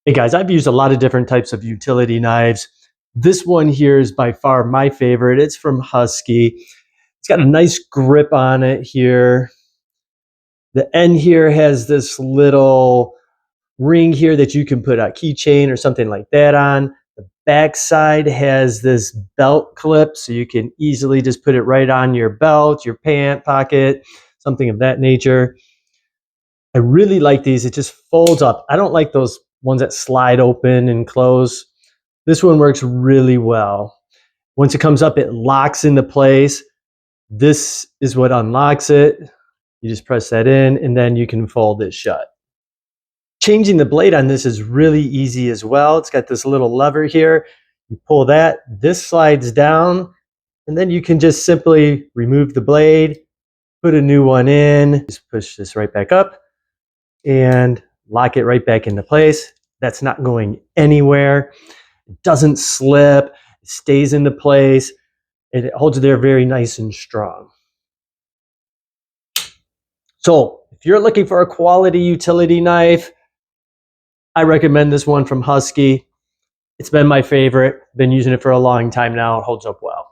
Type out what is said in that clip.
Hey guys, I've used a lot of different types of utility knives. This one here is by far my favorite. It's from Husky. It's got a nice grip on it here. The end here has this little ring here that you can put a keychain or something like that on. The back side has this belt clip, so you can easily just put it right on your belt, your pant pocket, something of that nature. I really like these. It just folds up. I don't like those ones that slide open and close. This one works really well. Once it comes up, it locks into place. This is what unlocks it. You just press that in and then you can fold it shut. Changing the blade on this is really easy as well. It's got this little lever here. You pull that, this slides down, and then you can just simply remove the blade, put a new one in, just push this right back up and lock it right back into place. That's not going anywhere. It doesn't slip, it stays into place, and it holds there very nice and strong. So if you're looking for a quality utility knife, I recommend this one from Husky. It's been my favorite. Been using it for a long time now. It holds up well.